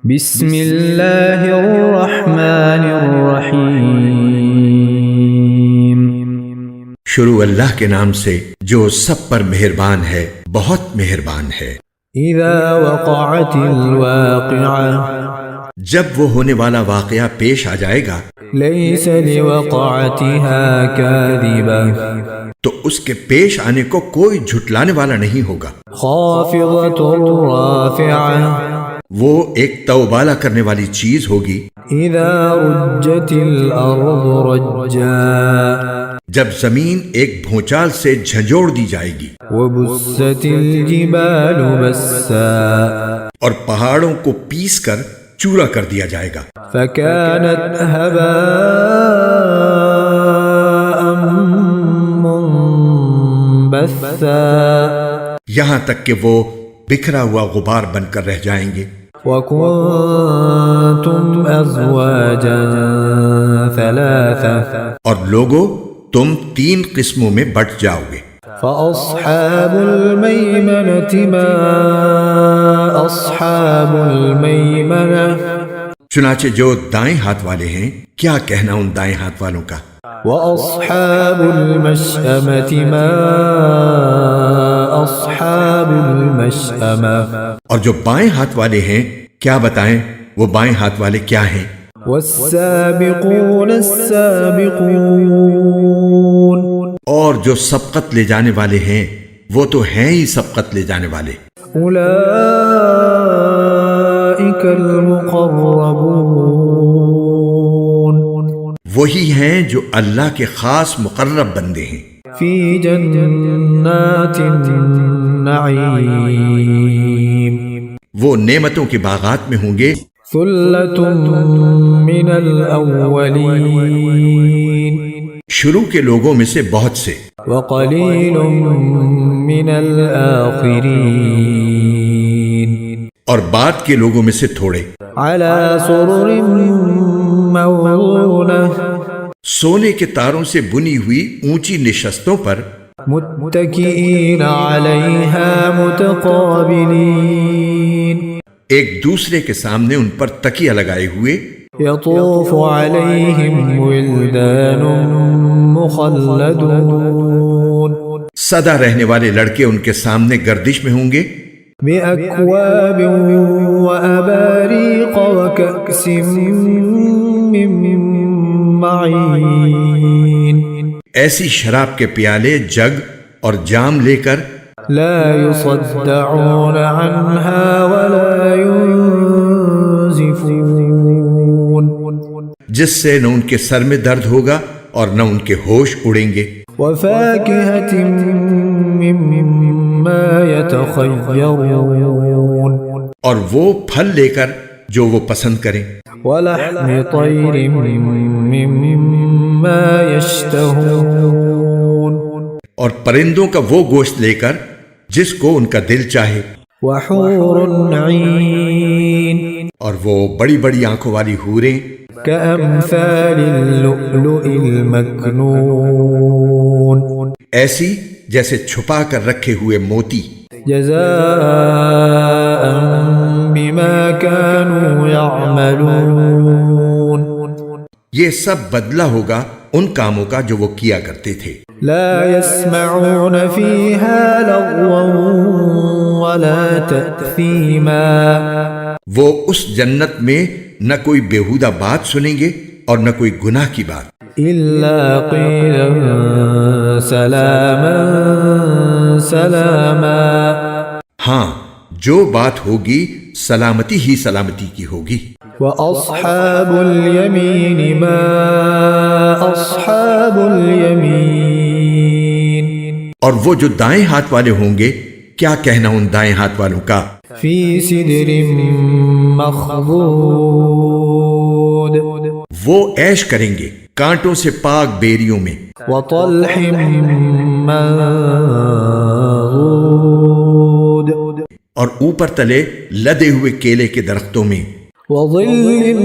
بسم اللہ الرحمن الرحیم۔ شروع اللہ کے نام سے جو سب پر مہربان ہے، بہت مہربان ہے۔ اذا وقعت الواقعہ، جب وہ ہونے والا واقعہ پیش آ جائے گا، لیس لوقعتها کاذبہ، تو اس کے پیش آنے کو کوئی جھٹلانے والا نہیں ہوگا۔ خافضۃ رافعہ، وہ ایک توبالہ کرنے والی چیز ہوگی۔ اذا رجت الارض رجا، جب زمین ایک بھونچال سے جھنجھوڑ دی جائے گی، وبست الجبال بسا، اور پہاڑوں کو پیس کر چورا کر دیا جائے گا، فكانت هباء منبثا، یہاں تک کہ وہ بکھرا ہوا غبار بن کر رہ جائیں گے۔ وكنتم ازواجا ثلاثا، اور لوگوں، تم 3 قسموں میں بٹ جاؤ گے۔ فأصحاب المیمنة ما اصحاب المیمنة، چنانچہ جو دائیں ہاتھ والے ہیں، کیا کہنا ان دائیں ہاتھ والوں کا۔ وأصحاب المشأمة ما أصحاب المشأمة، اور جو بائیں ہاتھ والے ہیں، کیا بتائیں وہ بائیں ہاتھ والے کیا ہیں۔ والسابقون السابقون، اور جو سبقت لے جانے والے ہیں، وہ تو ہیں ہی سبقت لے جانے والے۔ أولئك المقربون، وہی ہیں جو اللہ کے خاص مقرب بندے ہیں، في جنات النعيم، وہ نعمتوں کے باغات میں ہوں گے۔ ثلة من الأولين، شروع کے لوگوں میں سے بہت سے، وقلیل من الآخرین، اور بعد کے لوگوں میں سے تھوڑے، علی سرر موضونہ، سونے کے تاروں سے بنی ہوئی اونچی نشستوں پر، متکئین علیہا متقابلین، ایک دوسرے کے سامنے ان پر تکیہ لگائے ہوئے، یطوف علیہم ولدان مخلدون، سدا رہنے والے لڑکے ان کے سامنے گردش میں ہوں گے، بأکواب وأباریق وکأس من معین، ایسی شراب کے پیالے، جگ اور جام لے کر، لا يصدعون عنها ولا ينزفون، جس سے نہ ان کے سر میں درد ہوگا اور نہ ان کے ہوش اڑیں گے، وفاكهة مما يتخيرون، اور وہ پھل لے کر جو وہ پسند کریں، ولحم طير مما يشتهون، اور پرندوں کا وہ گوشت لے کر جس کو ان کا دل چاہے، وحور عين، اور وہ بڑی بڑی آنکھوں والی حوریں، كأمثال اللؤلؤ المكنون، ایسی جیسے چھپا کر رکھے ہوئے موتی، جزاء بما كانوا يعملون، یہ سب بدلہ ہوگا ان کاموں کا جو وہ کیا کرتے تھے۔ لا يسمعون فيها لغوا ولا تأثيما، وہ اس جنت میں نہ کوئی بیہودہ بات سنیں گے اور نہ کوئی گناہ کی بات، إلا قيلا سلاما سلاما، ہاں جو بات ہوگی سلامتی ہی سلامتی کی ہوگی۔ وأصحاب اليمين ما أصحاب اليمين، اور وہ جو دائیں ہاتھ والے ہوں گے، کیا کہنا ان دائیں ہاتھ والوں کا۔ في سدر مخضود، وہ عیش کریں گے کانٹوں سے پاک بیریوں میں، وطلح منضود، اور اوپر تلے لدے ہوئے کیلے کے درختوں میں، وظل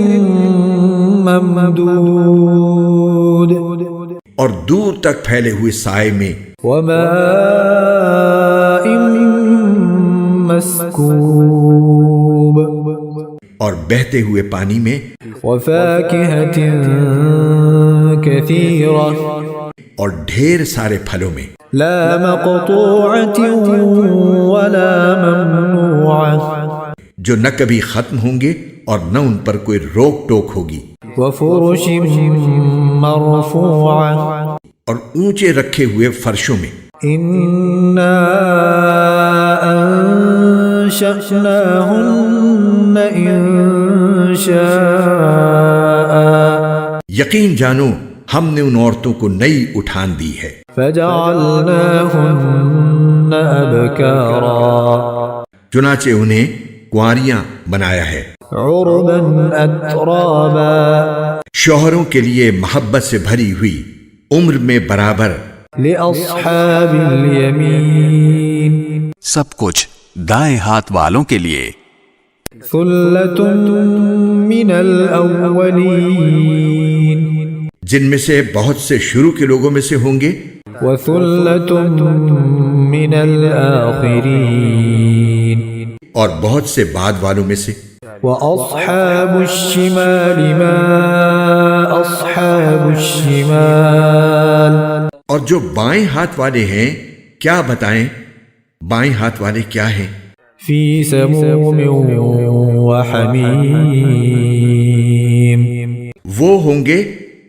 ممدود، اور دور تک پھیلے ہوئے سائے میں، وماء مسکوب، اور بہتے ہوئے پانی میں وفاكهة كثيرة اور ڈھیر سارے پھلوں میں لا مقطوعة ولا ممنوعة جو نہ کبھی ختم ہوں گے اور نہ ان پر کوئی روک ٹوک ہوگی، وفرش مرفوعة اور اونچے رکھے ہوئے فرشوں میں إنا أنشأناهن إنشاء یقین جانو ہم نے ان عورتوں کو نئی اٹھان دی ہے، فجعلناهن أبكارا چنانچہ انہیں کنواریاں بنایا ہے، عربا أترابا شوہروں کے لیے محبت سے بھری ہوئی، عمر میں برابر، لأصحاب اليمين سب کچھ دائیں ہاتھ والوں کے لیے۔ ثلة من الأولين جن میں سے بہت سے شروع کے لوگوں میں سے ہوں گے، وثلة من الآخرين اور بہت سے بعد والوں میں سے۔ وأصحاب الشمال ما أصحاب الشمال اور جو بائیں ہاتھ والے ہیں کیا بتائیں، بائیں ہاتھ والے کیا ہیں؟ في سموم وحميم وہ ہوں گے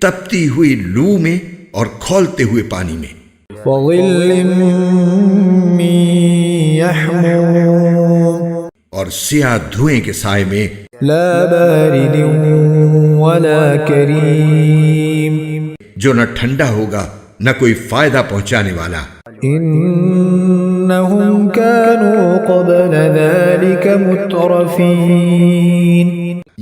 تپتی ہوئی لو میں اور کھولتے ہوئے پانی میں، وظل من يحموم اور سیاہ دھوئیں کے سائے میں، لا بارد ولا كريم جو نہ ٹھنڈا ہوگا نہ کوئی فائدہ پہنچانے والا۔ إنهم كانوا قبل ذلك مترفين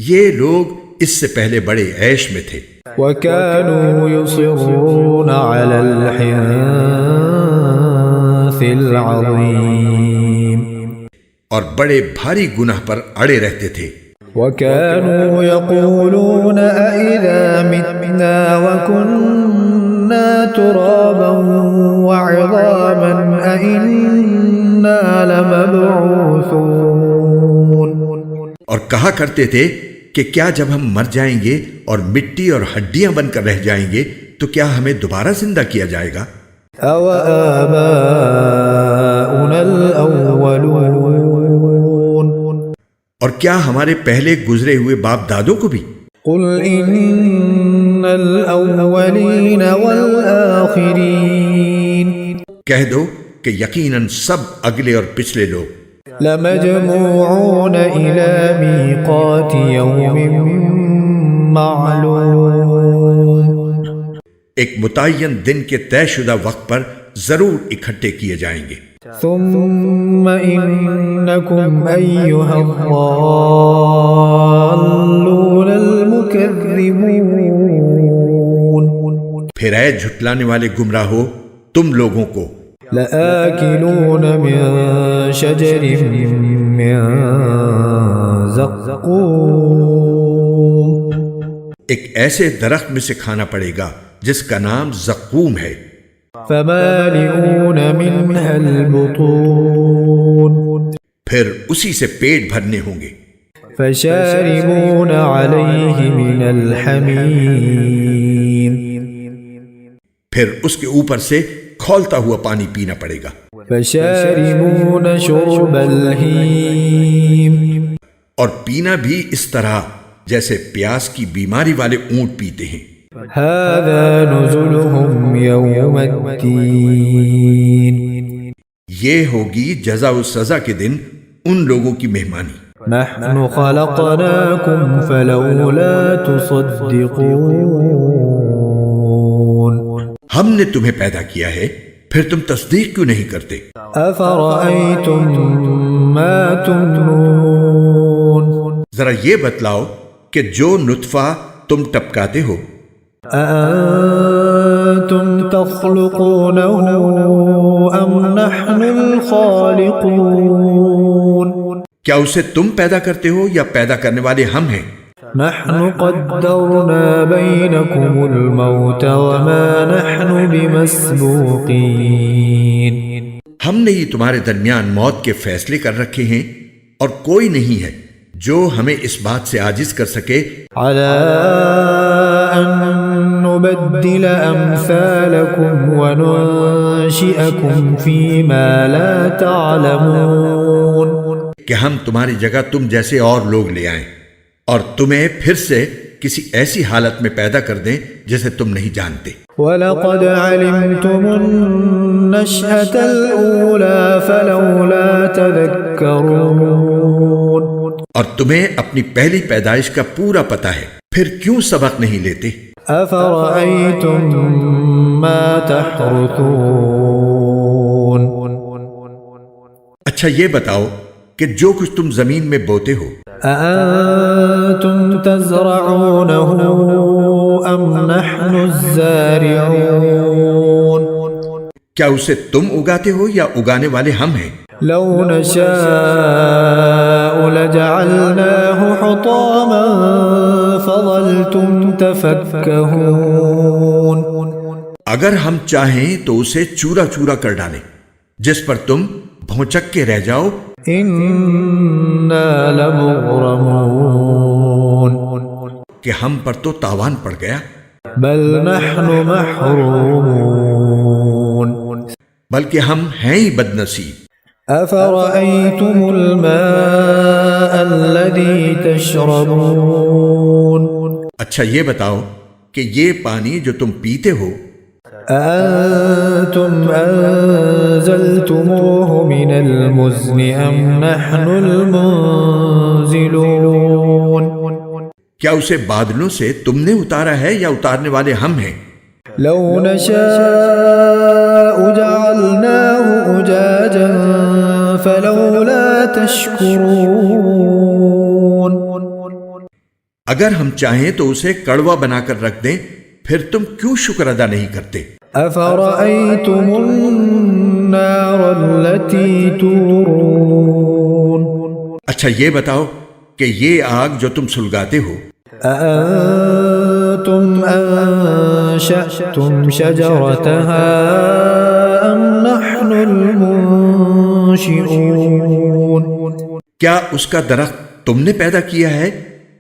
یہ لوگ اس سے پہلے بڑے عیش میں تھے، وكانوا يصرون على الحنث العظيم اور بڑے بھاری گناہ پر اڑے رہتے تھے، وكانوا يقولون أئذا متنا وكنا ترابا وعظاما أئنا لمبعوثون اور کہا کرتے تھے کہ کیا جب ہم مر جائیں گے اور مٹی اور ہڈیاں بن کر رہ جائیں گے تو کیا ہمیں دوبارہ زندہ کیا جائے گا؟ أو آباؤنا الأولون اور کیا ہمارے پہلے گزرے ہوئے باپ دادوں کو بھی؟ قل إن الأولين والآخرين کہہ دو کہ یقیناً سب اگلے اور پچھلے لوگ لمجموعون إلى ميقات يوم معلوم ایک متعین دن کے طے شدہ وقت پر ضرور اکٹھے کیے جائیں گے، ثم إنكم أيها الضالون المكذبون پھر اے جھٹلانے والے گمراہ ہو تم لوگوں کو لآكلون من شجر من زقوم ایک ایسے درخت میں سے کھانا پڑے گا جس کا نام زقوم ہے، فمالئون منها البطون پھر اسی سے پیٹ بھرنے ہوں گے، فشاربون عليه من الحميم پھر اس کے اوپر سے کھولتا ہوا پانی پینا پڑے گا، فشاربون شرب الهيم اور پینا بھی اس طرح جیسے پیاس کی بیماری والے اونٹ پیتے ہیں۔ هذا نزلهم يوم الدين یہ ہوگی جزا و سزا کے دن ان لوگوں کی مہمانی۔ نحن خلقناكم فلولا تصدقون ہم نے تمہیں پیدا کیا ہے پھر تم تصدیق کیوں نہیں کرتے؟ أفرأيتم ما تمنون ذرا یہ بتلاؤ کہ جو نطفہ تم ٹپکاتے ہو أأنتم تخلقونه أم نحن الخالقون کیا اسے تم پیدا کرتے ہو یا پیدا کرنے والے ہم ہیں؟ نحن قدرنا بينكم الموت وما نحن بمسبوقين ہم نے ہی تمہارے درمیان موت کے فیصلے کر رکھے ہیں اور کوئی نہیں ہے جو ہمیں اس بات سے عاجز کر سکے على أن نبدل أمثالكم وننشئكم فيما لا تعلمون کہ ہم تمہاری جگہ تم جیسے اور لوگ لے آئیں اور تمہیں پھر سے کسی ایسی حالت میں پیدا کر دیں جسے تم نہیں جانتے. وَلَقَدْ عَلِمْتُمُ النَّشْأَةَ الْأُولَى فَلَوْلَا تَذَكَّرُونَ اور تمہیں اپنی پہلی پیدائش کا پورا پتہ ہے، پھر کیوں سبق نہیں لیتے؟ أَفَرَأَيْتُم مَّا تَحْرُثُونَ اچھا یہ بتاؤ کہ جو کچھ تم زمین میں بوتے ہو، أَأَنتُمْ تَزْرَعُونَهُ أَمْ نَحْنُ الزَّارِعُونَ کیا اسے تم اگاتے ہو یا اگانے والے ہم ہیں؟ لو نشاء لجعلناه حطاما فظلتم تفكهون اگر ہم چاہیں تو اسے چورا چورا کر ڈالیں جس پر تم بھونچک کے رہ جاؤ. إنا لمغرمون کہ ہم پر تو تاوان پڑ گیا. بل نحن محرومون بلکہ ہم ہیں ہی بد نصیب. أفرأيتم الماء الذي تشربون اچھا یہ بتاؤ کہ یہ پانی جو تم پیتے ہو، أأنتم أنزلتموه من المزن أم نحن المنزلون کیا اسے بادلوں سے تم نے اتارا ہے یا اتارنے والے ہم ہیں؟ لو نشاء جعلناه أجاجا فلولا تشكرون اگر ہم چاہیں تو اسے کڑوا بنا کر رکھ دیں، پھر تم کیوں شکر ادا نہیں کرتے؟ أفرأيتم النار التي تورون اچھا یہ بتاؤ کہ یہ آگ جو تم سلگاتے ہو، أأنتم أنشأتم شجرتها أم نحن المنشئون کیا اس کا درخت تم نے پیدا کیا ہے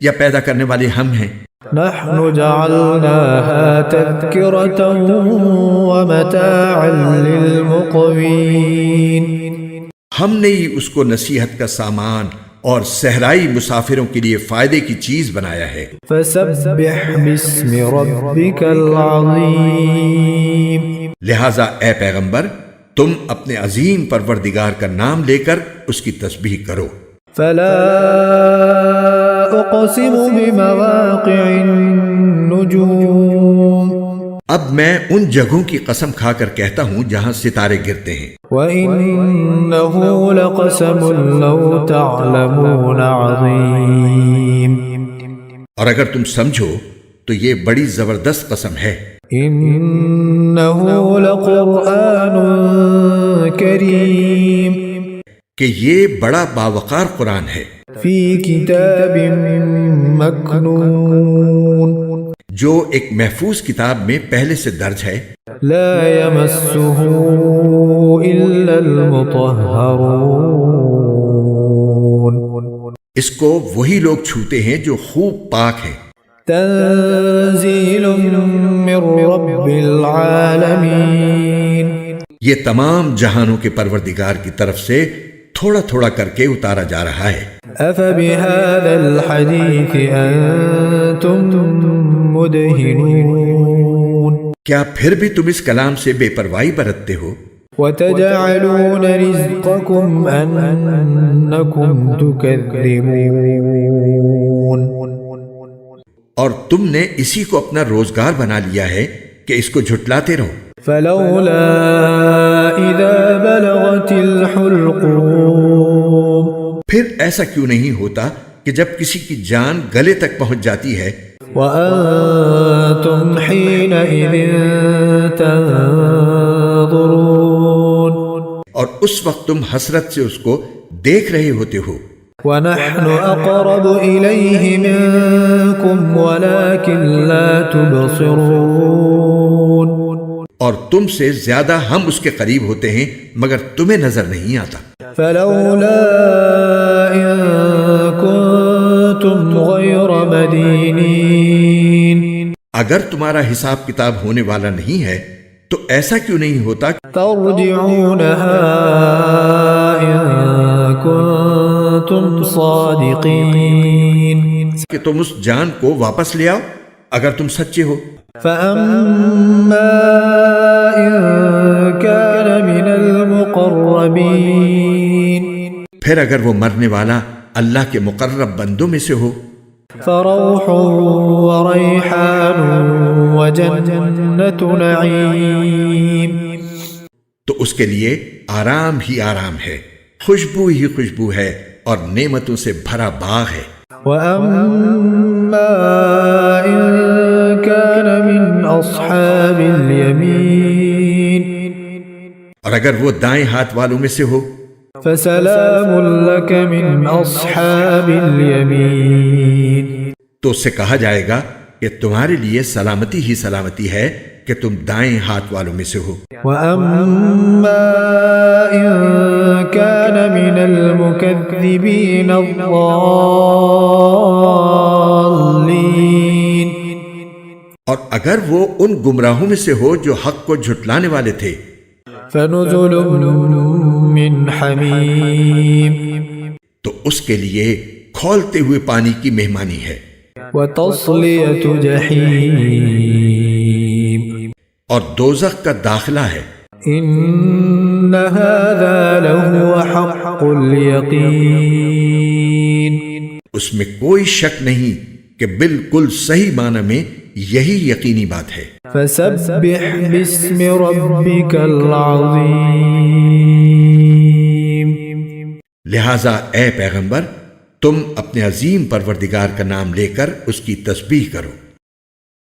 یا پیدا کرنے والے ہم ہیں؟ نحن جعلناها تذكرة ومتاعا للمقوين ہم نے ہی اس کو نصیحت کا سامان اور صحرائی مسافروں کے لیے فائدے کی چیز بنایا ہے. فسبح باسم ربك العظيم لہذا اے پیغمبر تم اپنے عظیم پروردگار کا نام لے کر اس کی تسبیح کرو. فلا أقسم بمواقع النجوم اب میں ان جگہوں کی قسم کھا کر کہتا ہوں جہاں ستارے گرتے ہیں. وَإِنَّهُ لَقَسَمٌ لَوْ تَعْلَمُونَ عَظِيمٌ اور اگر تم سمجھو تو یہ بڑی زبردست قسم ہے. إِنَّهُ لَقُرْآنٌ كَرِيمٌ کہ یہ بڑا باوقار قرآن ہے فِي كِتَابٍ مَكْنُونٍ جو ایک محفوظ کتاب میں پہلے سے درج ہے. لا يمسه إلا المطهرون اس کو وہی لوگ چھوتے ہیں جو خوب پاک ہیں. تنزيل من رب العالمين یہ تمام جہانوں کے پروردگار کی طرف سے تھوڑا تھوڑا کر کے اتارا جا رہا ہے. أفبهذا الحديث أنتم مدهنون کیا پھر بھی تم اس کلام سے بے پرواہی برتتے ہو؟ وتجعلون رزقكم أنكم تكذبون اور تم نے اسی کو اپنا روزگار بنا لیا ہے کہ اس کو جھٹلاتے رہو. فلولا إذا بلغت الحلقوم پھر ایسا کیوں نہیں ہوتا کہ جب کسی کی جان گلے تک پہنچ جاتی ہے وأنتم حينئذ تنظرون اور اس وقت تم حسرت سے اس کو دیکھ رہے ہوتے ہو. ونحن أقرب إليه منكم ولكن لا تبصرون اور تم سے زیادہ ہم اس کے قریب ہوتے ہیں مگر تمہیں نظر نہیں آتا. فلولا إن كنتم أنتم غير مدينين اگر تمہارا حساب کتاب ہونے والا نہیں ہے تو ایسا کیوں نہیں ہوتا ترجعونها إن كنتم صادقين کہ تم اس جان کو واپس لے آؤ اگر تم سچے ہو؟ فأما إن كان من المقربين پھر اگر وہ مرنے والا اللہ کے مقرب بندوں میں سے ہو فروح وريحان وجنة نعيم تو اس کے لیے آرام ہی آرام ہے، خوشبو ہی خوشبو ہے اور نعمتوں سے بھرا باغ ہے۔ وأما إن كان من أصحاب اليمين اور اگر وہ دائیں ہاتھ والوں میں سے ہو فسلام لك من أصحاب اليمين تو اس سے کہا جائے گا کہ تمہارے لیے سلامتی ہی سلامتی ہے کہ تم دائیں ہاتھ والوں میں سے ہو۔ وأما إن كان من المكذبين الضالين اور اگر وہ ان گمراہوں میں سے ہو جو حق کو جھٹلانے والے تھے فنزل من حمیم تو اس کے لیے کھولتے ہوئے پانی کی مہمانی ہے، وتصلیۃ جحیم اور دوزخ کا داخلہ ہے۔ ان هذا لهو حق الیقین اس میں کوئی شک نہیں کہ بالکل صحیح معنی میں یہی یقینی بات ہے۔ فسبح باسم ربک العظیم لہٰذا اے پیغمبر تم اپنے عظیم پروردگار کا نام لے کر اس کی تسبیح کرو۔